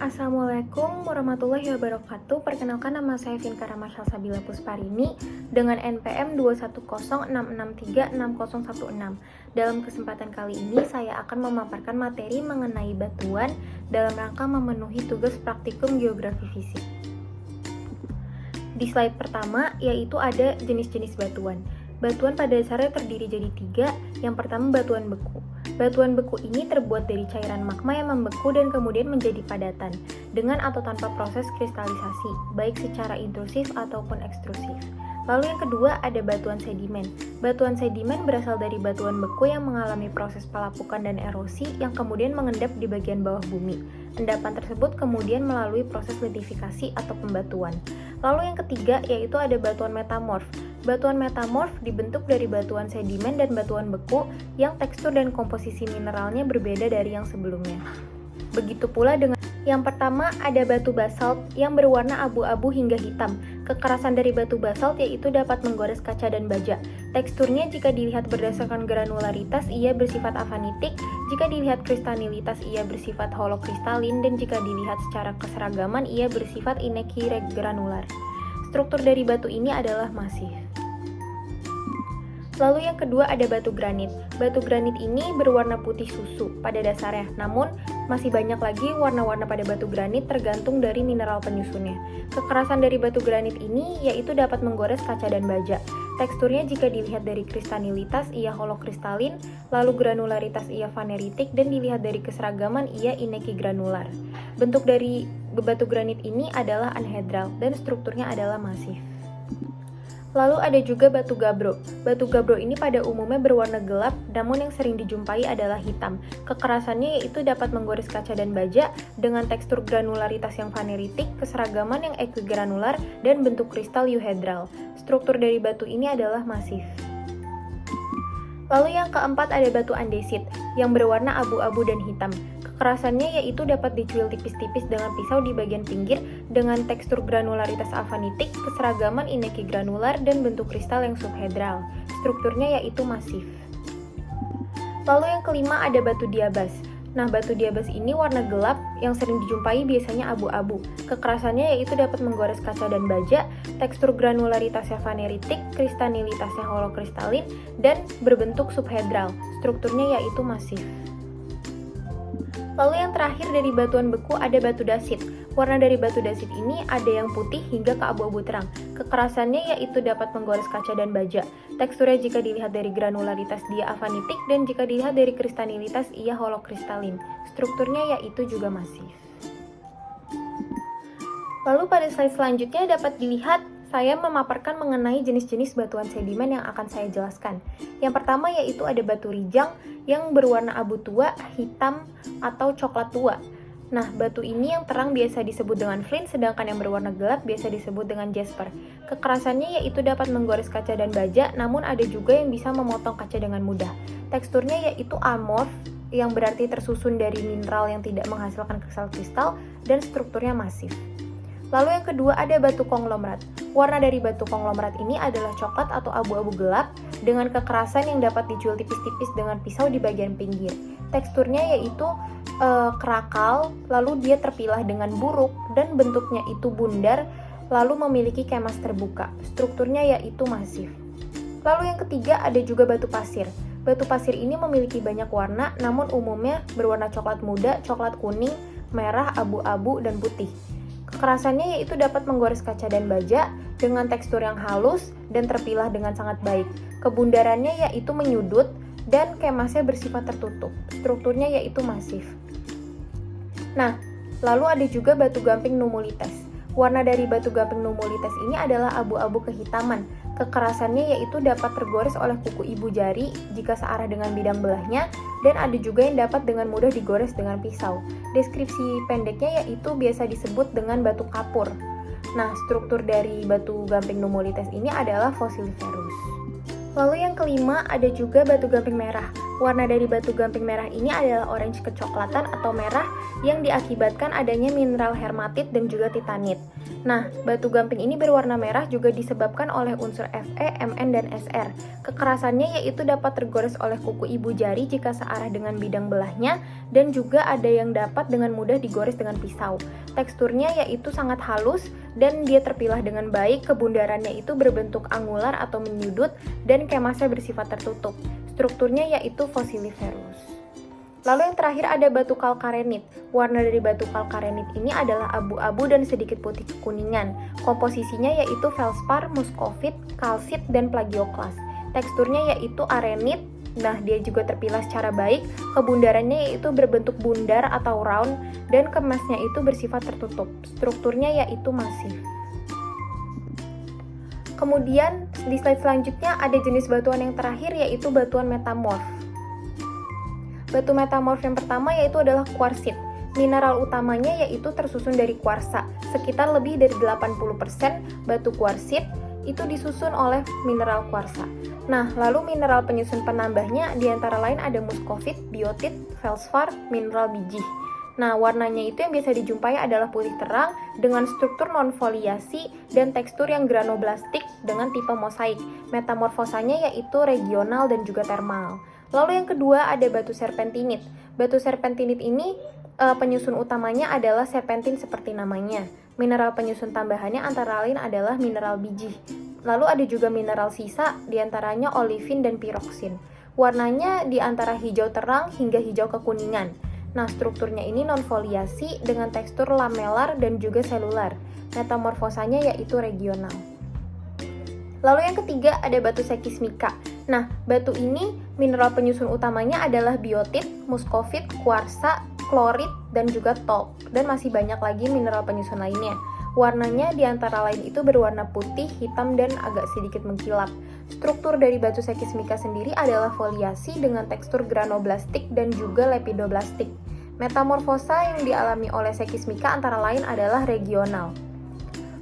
Assalamualaikum warahmatullahi wabarakatuh. Perkenalkan, nama saya Vinka Ramasya Sabila Pusparini dengan NPM 21066366016. Dalam kesempatan kali ini saya akan memaparkan materi mengenai batuan dalam rangka memenuhi tugas praktikum geografi fisik. Di slide pertama yaitu ada jenis-jenis batuan. Batuan pada dasarnya terdiri jadi 3. Yang pertama, batuan beku. Batuan beku ini terbuat dari cairan magma yang membeku dan kemudian menjadi padatan, dengan atau tanpa proses kristalisasi, baik secara intrusif ataupun ekstrusif. Lalu yang kedua ada batuan sedimen. Batuan sedimen berasal dari batuan beku yang mengalami proses pelapukan dan erosi yang kemudian mengendap di bagian bawah bumi. Endapan tersebut kemudian melalui proses litifikasi atau pembatuan. Lalu yang ketiga yaitu ada batuan metamorf. Batuan metamorf dibentuk dari batuan sedimen dan batuan beku yang tekstur dan komposisi mineralnya berbeda dari yang sebelumnya. Begitu pula dengan yang pertama ada batu basalt yang berwarna abu-abu hingga hitam. Kekerasan dari batu basalt yaitu dapat menggores kaca dan baja. Teksturnya jika dilihat berdasarkan granularitas ia bersifat afanitik, jika dilihat kristalinitas ia bersifat holokristalin, dan jika dilihat secara keseragaman ia bersifat ineki granular. Struktur dari batu ini adalah masif. Lalu yang kedua ada batu granit. Batu granit ini berwarna putih susu pada dasarnya, namun masih banyak lagi warna-warna pada batu granit tergantung dari mineral penyusunnya. Kekerasan dari batu granit ini yaitu dapat menggores kaca dan baja. Teksturnya jika dilihat dari kristalinitas ia holokristalin, lalu granularitas ia faneritik, dan dilihat dari keseragaman ia ineki granular. Bentuk dari batu granit ini adalah anhedral dan strukturnya adalah masif. Lalu ada juga batu gabbro. Batu gabbro ini pada umumnya berwarna gelap, namun yang sering dijumpai adalah hitam. Kekerasannya yaitu dapat menggores kaca dan baja dengan tekstur granularitas yang faneritik, keseragaman yang equigranular, dan bentuk kristal euhedral. Struktur dari batu ini adalah masif. Lalu yang keempat ada batu andesit yang berwarna abu-abu dan hitam. Kekerasannya yaitu dapat dicuil tipis-tipis dengan pisau di bagian pinggir dengan tekstur granularitas afanitik, keseragaman ineki granular, dan bentuk kristal yang subhedral. Strukturnya yaitu masif. Lalu yang kelima ada batu diabas. Nah, batu diabas ini warna gelap yang sering dijumpai biasanya abu-abu. Kekerasannya yaitu dapat menggores kaca dan baja, tekstur granularitasnya faneritik, kristalinitasnya holokristalin, dan berbentuk subhedral. Strukturnya yaitu masif. Lalu yang terakhir dari batuan beku ada batu dasit. Warna dari batu dasit ini ada yang putih hingga ke abu-abu terang. Kekerasannya yaitu dapat menggores kaca dan baja. Teksturnya jika dilihat dari granularitas dia afanitik, dan jika dilihat dari kristalinitas ia holokristalin. Strukturnya yaitu juga masif. Lalu pada slide selanjutnya dapat dilihat saya memaparkan mengenai jenis-jenis batuan sedimen yang akan saya jelaskan. Yang pertama yaitu ada batu rijang yang berwarna abu tua, hitam, atau coklat tua. Nah, batu ini yang terang biasa disebut dengan flint, sedangkan yang berwarna gelap biasa disebut dengan jasper. Kekerasannya yaitu dapat menggores kaca dan baja, namun ada juga yang bisa memotong kaca dengan mudah. Teksturnya yaitu amorf, yang berarti tersusun dari mineral yang tidak menghasilkan kristal-kristal, dan strukturnya masif. Lalu yang kedua ada batu konglomerat. Warna dari batu konglomerat ini adalah coklat atau abu-abu gelap dengan kekerasan yang dapat dicuil tipis-tipis dengan pisau di bagian pinggir. Teksturnya yaitu kerakal, lalu dia terpilah dengan buruk dan bentuknya itu bundar, lalu memiliki kemas terbuka. Strukturnya yaitu masif. Lalu yang ketiga ada juga batu pasir. Batu pasir ini memiliki banyak warna, namun umumnya berwarna coklat muda, coklat kuning, merah, abu-abu, dan putih. Kekerasannya yaitu dapat menggores kaca dan baja dengan tekstur yang halus dan terpilah dengan sangat baik. Kebundarannya yaitu menyudut dan kemasnya bersifat tertutup. Strukturnya yaitu masif. Nah, lalu ada juga batu gamping numulites. Warna dari batu gamping numulites ini adalah abu-abu kehitaman. Kekerasannya yaitu dapat tergores oleh kuku ibu jari jika searah dengan bidang belahnya, dan ada juga yang dapat dengan mudah digores dengan pisau. Deskripsi pendeknya yaitu biasa disebut dengan batu kapur. Nah, struktur dari batu gamping numulites ini adalah fosiliferus. Lalu yang kelima ada juga batu gamping merah. Warna dari batu gamping merah ini adalah orange kecoklatan atau merah yang diakibatkan adanya mineral hermatit dan juga titanit. Nah, batu gamping ini berwarna merah juga disebabkan oleh unsur Fe, Mn, dan Sr. Kekerasannya yaitu dapat tergores oleh kuku ibu jari jika searah dengan bidang belahnya, dan juga ada yang dapat dengan mudah digores dengan pisau. Teksturnya yaitu sangat halus dan dia terpilah dengan baik, kebundarannya itu berbentuk angular atau menyudut, dan kemasnya bersifat tertutup. Strukturnya yaitu fosiliferus. Lalu yang terakhir ada batu kalkarenit. Warna dari batu kalkarenit ini adalah abu-abu dan sedikit putih kekuningan. Komposisinya yaitu feldspar, muskovit, kalsit, dan plagioklas. Teksturnya yaitu arenit. Nah, dia juga terpilah secara baik. Kebundarannya yaitu berbentuk bundar atau round, dan kemasnya itu bersifat tertutup. Strukturnya yaitu masif. Kemudian di slide selanjutnya ada jenis batuan yang terakhir yaitu batuan metamorf. Batu metamorf yang pertama yaitu adalah kuarsit. Mineral utamanya yaitu tersusun dari kuarsa. Sekitar lebih dari 80% batu kuarsit itu disusun oleh mineral kuarsa. Nah, lalu mineral penyusun penambahnya diantara lain ada muskovit, biotit, feldspar, mineral bijih. Nah, warnanya itu yang biasa dijumpai adalah putih terang dengan struktur non-foliasi dan tekstur yang granoblastik dengan tipe mosaik. Metamorfosanya yaitu regional dan juga thermal. Lalu yang kedua ada batu serpentinit. Batu serpentinit ini penyusun utamanya adalah serpentin seperti namanya. Mineral penyusun tambahannya antara lain adalah mineral bijih. Lalu ada juga mineral sisa diantaranya olivin dan piroksin. Warnanya di antara hijau terang hingga hijau kekuningan. Nah, strukturnya ini non-foliasi dengan tekstur lamelar dan juga selular. Metamorfosanya yaitu regional. Lalu yang ketiga ada batu sekismika. Nah, batu ini mineral penyusun utamanya adalah biotit, muskovit, kuarsa, klorit, dan juga talk. Dan masih banyak lagi mineral penyusun lainnya. Warnanya di antara lain itu berwarna putih, hitam, dan agak sedikit mengkilap. Struktur dari batu sekismika sendiri adalah foliasi dengan tekstur granoblastik dan juga lepidoblastik. Metamorfosa yang dialami oleh sekismika antara lain adalah regional.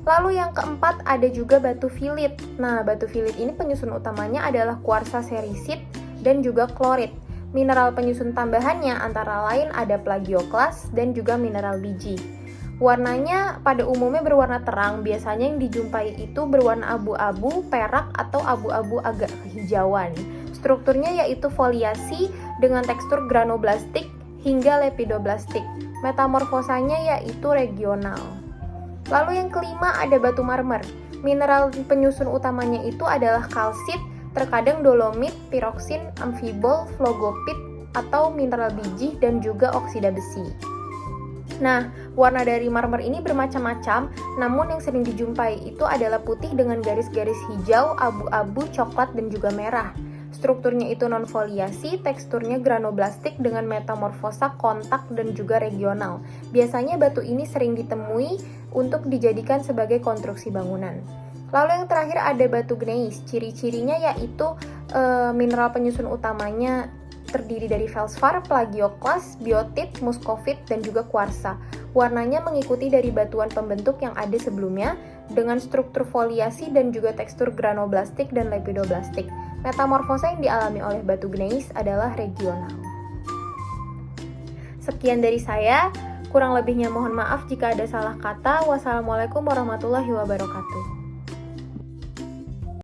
Lalu yang keempat ada juga batu filit. Nah, batu filit ini penyusun utamanya adalah kuarsa serisit dan juga klorit. Mineral penyusun tambahannya antara lain ada plagioklas dan juga mineral biji. Warnanya pada umumnya berwarna terang, biasanya yang dijumpai itu berwarna abu-abu, perak, atau abu-abu agak kehijauan. Strukturnya yaitu foliasi dengan tekstur granoblastik hingga lepidoblastik. Metamorfosanya yaitu regional. Lalu yang kelima ada batu marmer. Mineral penyusun utamanya itu adalah kalsit, terkadang dolomit, piroksin, amfibol, flogopit, atau mineral bijih dan juga oksida besi. Nah, warna dari marmer ini bermacam-macam, namun yang sering dijumpai itu adalah putih dengan garis-garis hijau, abu-abu, coklat, dan juga merah. Strukturnya itu non-foliasi, teksturnya granoblastik dengan metamorfosa kontak dan juga regional. Biasanya batu ini sering ditemui untuk dijadikan sebagai konstruksi bangunan. Lalu yang terakhir ada batu gneis. Ciri-cirinya yaitu mineral penyusun utamanya terdiri dari feldspar, plagioklas, biotit, muskovit, dan juga kuarsa. Warnanya mengikuti dari batuan pembentuk yang ada sebelumnya dengan struktur foliasi dan juga tekstur granoblastik dan lepidoblastik. Metamorfosa yang dialami oleh batu gneis adalah regional. Sekian dari saya, kurang lebihnya mohon maaf jika ada salah kata. Wassalamualaikum warahmatullahi wabarakatuh.